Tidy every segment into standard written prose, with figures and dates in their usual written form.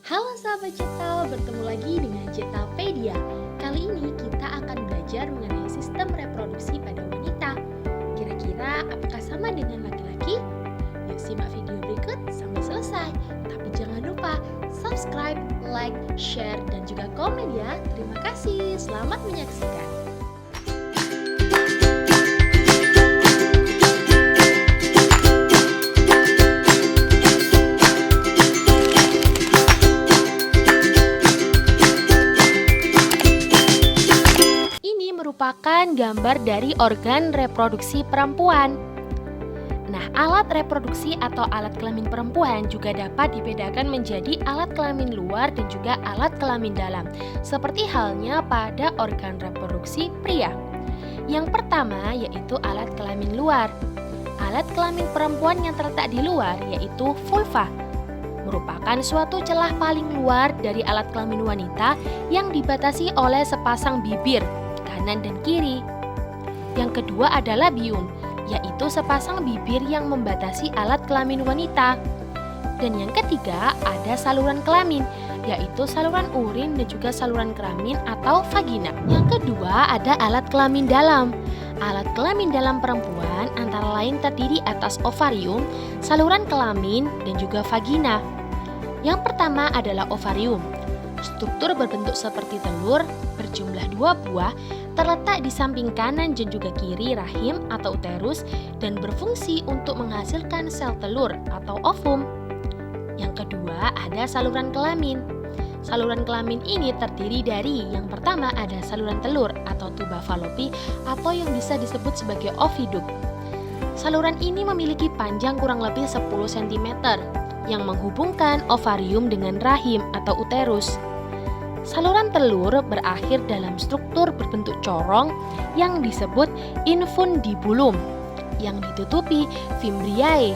Halo sahabat Cetal, bertemu lagi dengan Cetalpedia. Kali ini kita akan belajar mengenai sistem reproduksi pada wanita. Kira-kira apakah sama dengan laki-laki? Yuk simak video berikut sampai selesai. Tapi jangan lupa subscribe, like, share, dan juga komen ya. Terima kasih, selamat menyaksikan. Ini merupakan gambar dari organ reproduksi perempuan. Nah, alat reproduksi atau alat kelamin perempuan juga dapat dibedakan menjadi alat kelamin luar dan juga alat kelamin dalam, seperti halnya pada organ reproduksi pria. Yang pertama yaitu alat kelamin luar. Alat kelamin perempuan yang terletak di luar yaitu vulva, merupakan suatu celah paling luar dari alat kelamin wanita yang dibatasi oleh sepasang bibir kanan dan kiri. Yang kedua adalah bium, yaitu sepasang bibir yang membatasi alat kelamin wanita. Dan yang ketiga ada saluran kelamin, yaitu saluran urin dan juga saluran kelamin atau vagina. Yang kedua ada alat kelamin dalam. Alat kelamin dalam perempuan antara lain terdiri atas ovarium, saluran kelamin, dan juga vagina. Yang pertama adalah ovarium. Struktur berbentuk seperti telur, berjumlah 2 buah, terletak di samping kanan dan juga kiri rahim atau uterus dan berfungsi untuk menghasilkan sel telur atau ovum. Yang kedua ada saluran kelamin. Saluran kelamin ini terdiri dari yang pertama ada saluran telur atau tuba falopi atau yang bisa disebut sebagai oviduk. Saluran ini memiliki panjang kurang lebih 10 cm yang menghubungkan ovarium dengan rahim atau uterus. Saluran telur berakhir dalam struktur berbentuk corong yang disebut infundibulum yang ditutupi fimbriae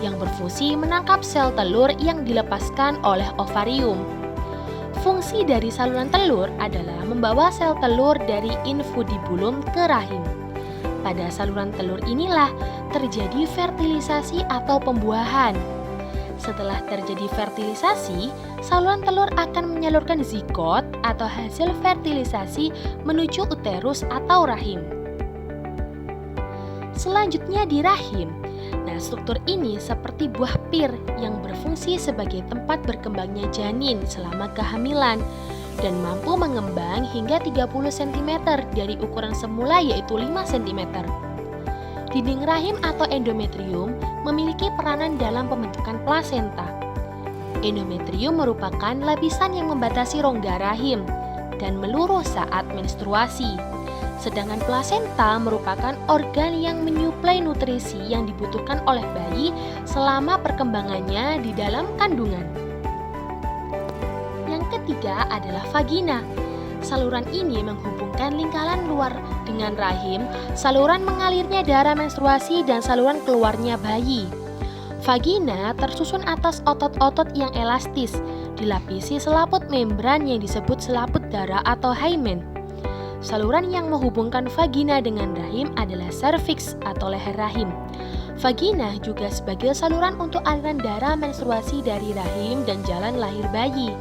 yang berfungsi menangkap sel telur yang dilepaskan oleh ovarium. Fungsi dari saluran telur adalah membawa sel telur dari infundibulum ke rahim. Pada saluran telur inilah terjadi fertilisasi atau pembuahan. Setelah terjadi fertilisasi, saluran telur akan menyalurkan zigot atau hasil fertilisasi menuju uterus atau rahim. Selanjutnya di rahim. Nah, struktur ini seperti buah pir yang berfungsi sebagai tempat berkembangnya janin selama kehamilan dan mampu mengembang hingga 30 cm dari ukuran semula yaitu 5 cm. Dinding rahim atau endometrium memiliki peranan dalam pembentukan plasenta. Endometrium merupakan lapisan yang membatasi rongga rahim dan meluruh saat menstruasi. Sedangkan plasenta merupakan organ yang menyuplai nutrisi yang dibutuhkan oleh bayi selama perkembangannya di dalam kandungan. Yang ketiga adalah vagina. Saluran ini menghubungkan lingkaran luar dengan rahim, saluran mengalirnya darah menstruasi, dan saluran keluarnya bayi. Vagina tersusun atas otot-otot yang elastis, dilapisi selaput membran yang disebut selaput darah atau hymen. Saluran yang menghubungkan vagina dengan rahim adalah serviks atau leher rahim. Vagina juga sebagai saluran untuk aliran darah menstruasi dari rahim dan jalan lahir bayi.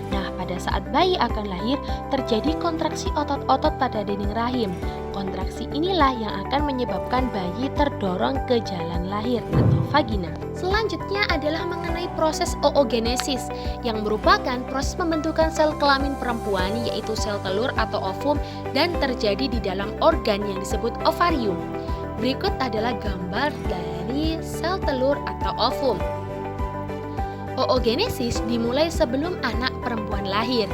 Nah, pada saat bayi akan lahir, terjadi kontraksi otot-otot pada dinding rahim. Kontraksi inilah yang akan menyebabkan bayi terdorong ke jalan lahir atau vagina. Selanjutnya adalah mengenai proses oogenesis, yang merupakan proses pembentukan sel kelamin perempuan, yaitu sel telur atau ovum, dan terjadi di dalam organ yang disebut ovarium. Berikut adalah gambar dari sel telur atau ovum. Oogenesis dimulai sebelum anak perempuan lahir.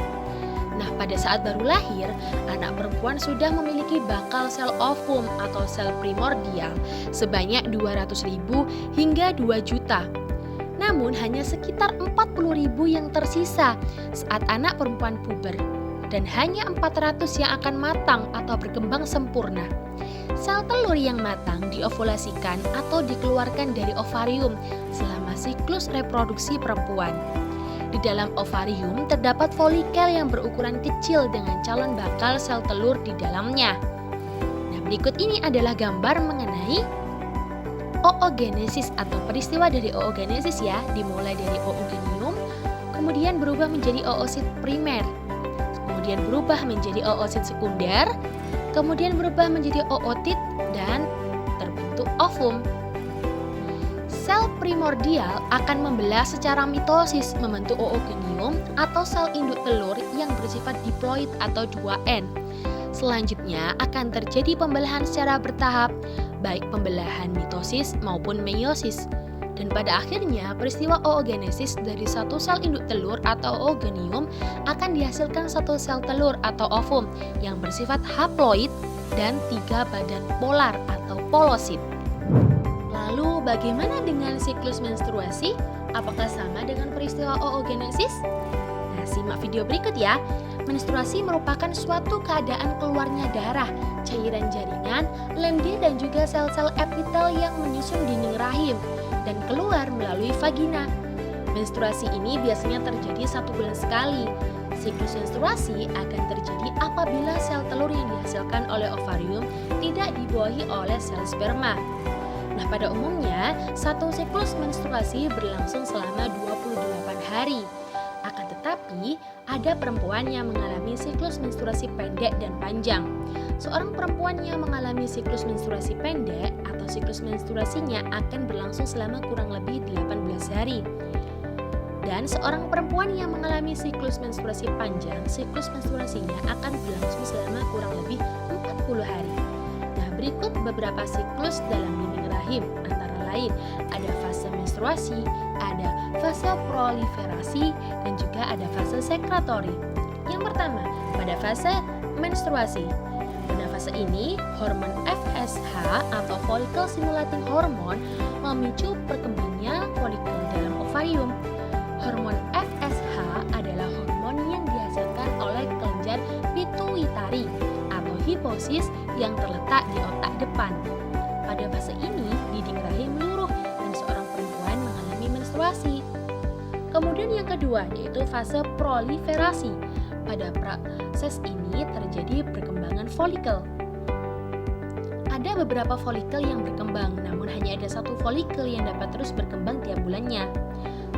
Nah, pada saat baru lahir, anak perempuan sudah memiliki bakal sel ovum atau sel primordial sebanyak 200.000 hingga 2 juta. Namun, hanya sekitar 40.000 yang tersisa saat anak perempuan puber dan hanya 400 yang akan matang atau berkembang sempurna. Sel telur yang matang diovulasikan atau dikeluarkan dari ovarium selama siklus reproduksi perempuan. Di dalam ovarium terdapat folikel yang berukuran kecil dengan calon bakal sel telur di dalamnya. Nah, berikut ini adalah gambar mengenai oogenesis atau peristiwa dari oogenesis ya, dimulai dari oogonium, kemudian kemudian berubah menjadi oosit primer, kemudian berubah menjadi oosit sekunder, kemudian berubah menjadi ootit dan terbentuk ovum. Sel primordial akan membelah secara mitosis membentuk oogonium atau sel induk telur yang bersifat diploid atau 2N. Selanjutnya akan terjadi pembelahan secara bertahap, baik pembelahan mitosis maupun meiosis. Dan pada akhirnya peristiwa oogenesis dari satu sel induk telur atau oogonium akan dihasilkan satu sel telur atau ovum yang bersifat haploid dan 3 badan polar atau polosit. Lalu bagaimana dengan siklus menstruasi? Apakah sama dengan peristiwa oogenesis? Nah, simak video berikut ya. Menstruasi merupakan suatu keadaan keluarnya darah, cairan jaringan, lendir dan juga sel-sel epitel yang menyusun dinding rahim dan keluar melalui vagina. Menstruasi ini biasanya terjadi 1 bulan sekali. Siklus menstruasi akan terjadi apabila sel telur yang dihasilkan oleh ovarium tidak dibuahi oleh sel sperma. Nah, pada umumnya, satu siklus menstruasi berlangsung selama 28 hari. Akan tetapi, ada perempuan yang mengalami siklus menstruasi pendek dan panjang. Seorang perempuan yang mengalami siklus menstruasi pendek atau siklus menstruasinya akan berlangsung selama kurang lebih 18 hari. Dan seorang perempuan yang mengalami siklus menstruasi panjang, siklus menstruasinya akan berlangsung selama kurang lebih 40 hari. Nah, berikut beberapa siklus dalam dinding rahim, antara lain ada fase menstruasi, ada fase proliferasi, dan juga ada fase sekretory. Yang pertama, pada fase menstruasi. Pada fase ini, hormon FSH atau follicle stimulating hormone memicu berkembangnya folikel dalam ovarium. Hormon FSH adalah hormon yang dihasilkan oleh kelenjar pituitari atau hipofisis yang terletak di otak depan. Pada fase ini, dinding rahim luruh dan seorang perempuan mengalami menstruasi. Kemudian yang kedua yaitu fase proliferasi. Pada proses ini terjadi perkembangan folikel. Ada beberapa folikel yang berkembang, namun hanya ada satu folikel yang dapat terus berkembang tiap bulannya.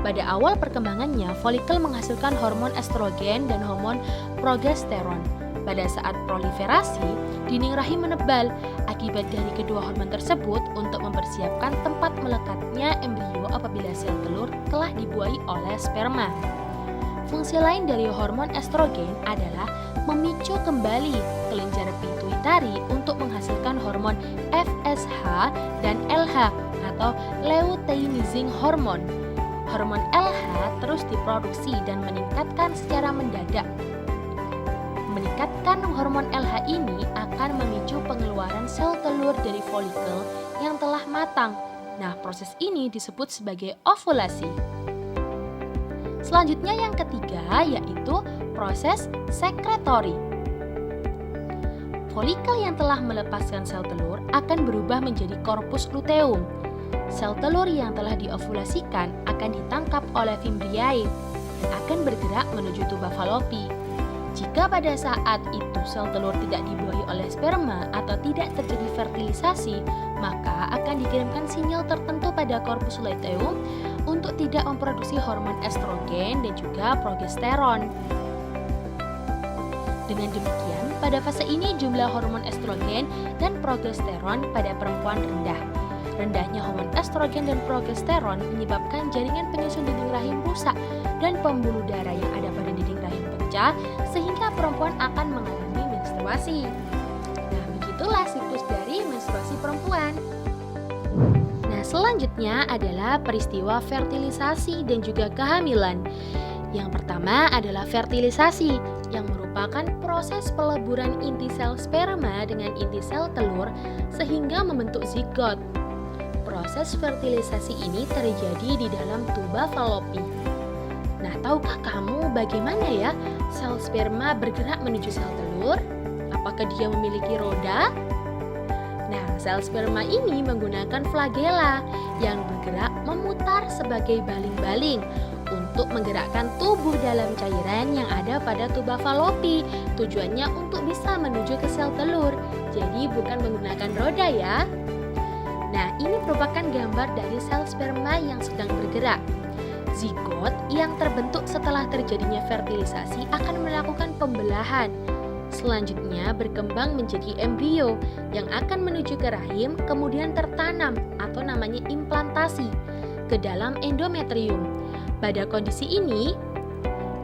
Pada awal perkembangannya, folikel menghasilkan hormon estrogen dan hormon progesteron. Pada saat proliferasi, dinding rahim menebal akibat dari kedua hormon tersebut untuk mempersiapkan tempat melekatnya embrio apabila sel telur telah dibuahi oleh sperma. Fungsi lain dari hormon estrogen adalah memicu kembali kelenjar pituitari untuk menghasilkan hormon FSH dan LH atau luteinizing hormone. Hormon LH terus diproduksi dan meningkatkan secara mendadak. Meningkatkan hormon LH ini akan memicu pengeluaran sel telur dari folikel yang telah matang. Nah, proses ini disebut sebagai ovulasi. Selanjutnya yang ketiga yaitu proses sekretory. Folikel yang telah melepaskan sel telur akan berubah menjadi korpus luteum. Sel telur yang telah diovulasikan akan ditangkap oleh fimbriae dan akan bergerak menuju tuba Fallopi. Jika pada saat itu sel telur tidak dibuahi oleh sperma atau tidak terjadi fertilisasi, maka akan dikirimkan sinyal tertentu pada korpus luteum untuk tidak memproduksi hormon estrogen dan juga progesteron. Dengan demikian, pada fase ini jumlah hormon estrogen dan progesteron pada perempuan rendah. Rendahnya hormon estrogen dan progesteron menyebabkan jaringan penyusun dinding rahim rusak dan pembuluh darah yang ada pada dinding rahim pecah sehingga perempuan akan mengalami menstruasi. Nah, begitulah siklus dari menstruasi perempuan. Nah, selanjutnya adalah peristiwa fertilisasi dan juga kehamilan. Yang pertama adalah fertilisasi, yang merupakan proses peleburan inti sel sperma dengan inti sel telur sehingga membentuk zigot. Proses fertilisasi ini terjadi di dalam tuba Fallopi. Nah, tahukah kamu bagaimana ya sel sperma bergerak menuju sel telur? Apakah dia memiliki roda? Nah, sel sperma ini menggunakan flagela yang bergerak memutar sebagai baling-baling untuk menggerakkan tubuh dalam cairan yang ada pada tuba Fallopi. Tujuannya untuk bisa menuju ke sel telur. Jadi bukan menggunakan roda ya. Nah, ini merupakan gambar dari sel sperma yang sedang bergerak. Zigot yang terbentuk setelah terjadinya fertilisasi akan melakukan pembelahan. Selanjutnya berkembang menjadi embrio yang akan menuju ke rahim, kemudian tertanam atau namanya implantasi ke dalam endometrium. Pada kondisi ini,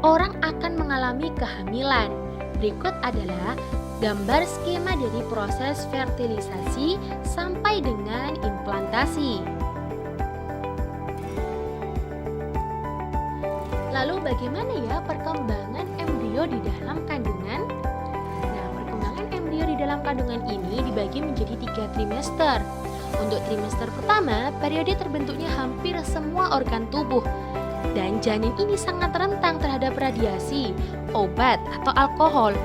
orang akan mengalami kehamilan. Berikut adalah gambar skema dari proses fertilisasi sampai dengan implantasi. Lalu bagaimana ya perkembangan embrio di dalam kandungan? Nah, perkembangan embrio di dalam kandungan ini dibagi menjadi 3 trimester. Untuk trimester pertama, periode terbentuknya hampir semua organ tubuh. Dan janin ini sangat rentan terhadap radiasi, obat, atau alkohol.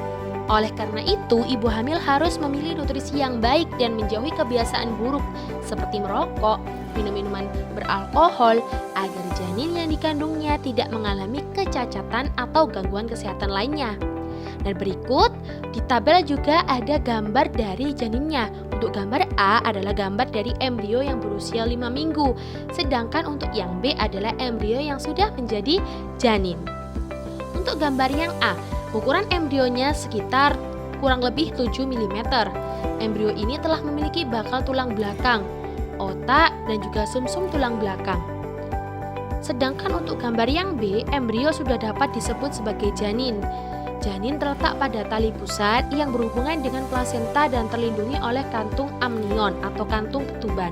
Oleh karena itu, ibu hamil harus memilih nutrisi yang baik dan menjauhi kebiasaan buruk seperti merokok, minum minuman beralkohol, agar janin yang dikandungnya tidak mengalami kecacatan atau gangguan kesehatan lainnya. Dan berikut di tabel juga ada gambar dari janinnya. Untuk gambar A adalah gambar dari embrio yang berusia 5 minggu, sedangkan untuk yang B adalah embrio yang sudah menjadi janin. Untuk gambar yang A, ukuran embrionya sekitar kurang lebih 7 mm. Embrio ini telah memiliki bakal tulang belakang, otak, dan juga sumsum tulang belakang. Sedangkan untuk gambar yang B, embrio sudah dapat disebut sebagai janin. Janin terletak pada tali pusat yang berhubungan dengan plasenta dan terlindungi oleh kantung amnion atau kantung ketuban.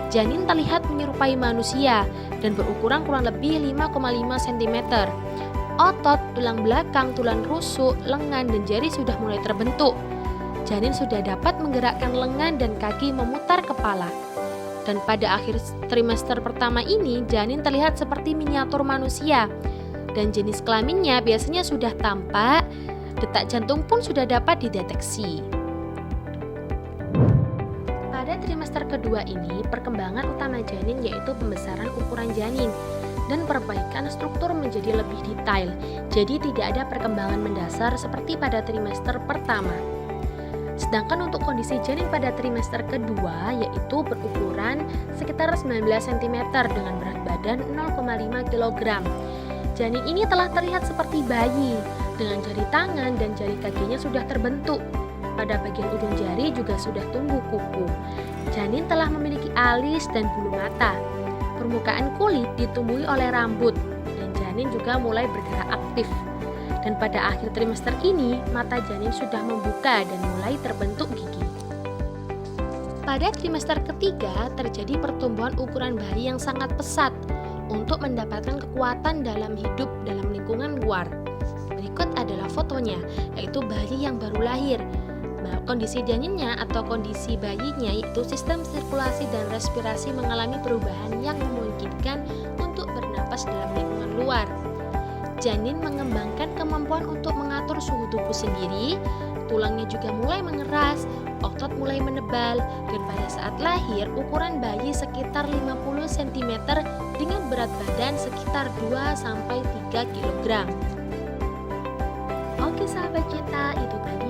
Janin terlihat menyerupai manusia dan berukuran kurang lebih 5,5 cm. Otot, tulang belakang, tulang rusuk, lengan, dan jari sudah mulai terbentuk. Janin sudah dapat menggerakkan lengan dan kaki memutar kepala. Dan pada akhir trimester pertama ini, janin terlihat seperti miniatur manusia. Dan jenis kelaminnya biasanya sudah tampak, detak jantung pun sudah dapat dideteksi. Pada trimester kedua ini, perkembangan utama janin yaitu pembesaran ukuran janin dan perbaikan struktur menjadi lebih detail. Jadi tidak ada perkembangan mendasar seperti pada trimester pertama. Sedangkan untuk kondisi janin pada trimester kedua yaitu berukuran sekitar 19 cm dengan berat badan 0,5 kg. Janin ini telah terlihat seperti bayi, dengan jari tangan dan jari kakinya sudah terbentuk. Pada bagian ujung jari juga sudah tumbuh kuku. Janin telah memiliki alis dan bulu mata. Permukaan kulit ditumbuhi oleh rambut, dan janin juga mulai bergerak aktif. Dan pada akhir trimester ini, mata janin sudah membuka dan mulai terbentuk gigi. Pada trimester ketiga, terjadi pertumbuhan ukuran bayi yang sangat pesat untuk mendapatkan kekuatan dalam hidup dalam lingkungan luar. Berikut adalah fotonya, yaitu bayi yang baru lahir. Kondisi janinnya atau kondisi bayinya yaitu sistem sirkulasi dan respirasi mengalami perubahan yang memungkinkan untuk bernapas dalam lingkungan luar. Janin mengembangkan kemampuan untuk mengatur suhu tubuh sendiri, tulangnya juga mulai mengeras, otot mulai menebal, dan pada saat lahir ukuran bayi sekitar 50 cm dengan berat badan sekitar 2-3 kg. Oke sahabat kita, itu tadi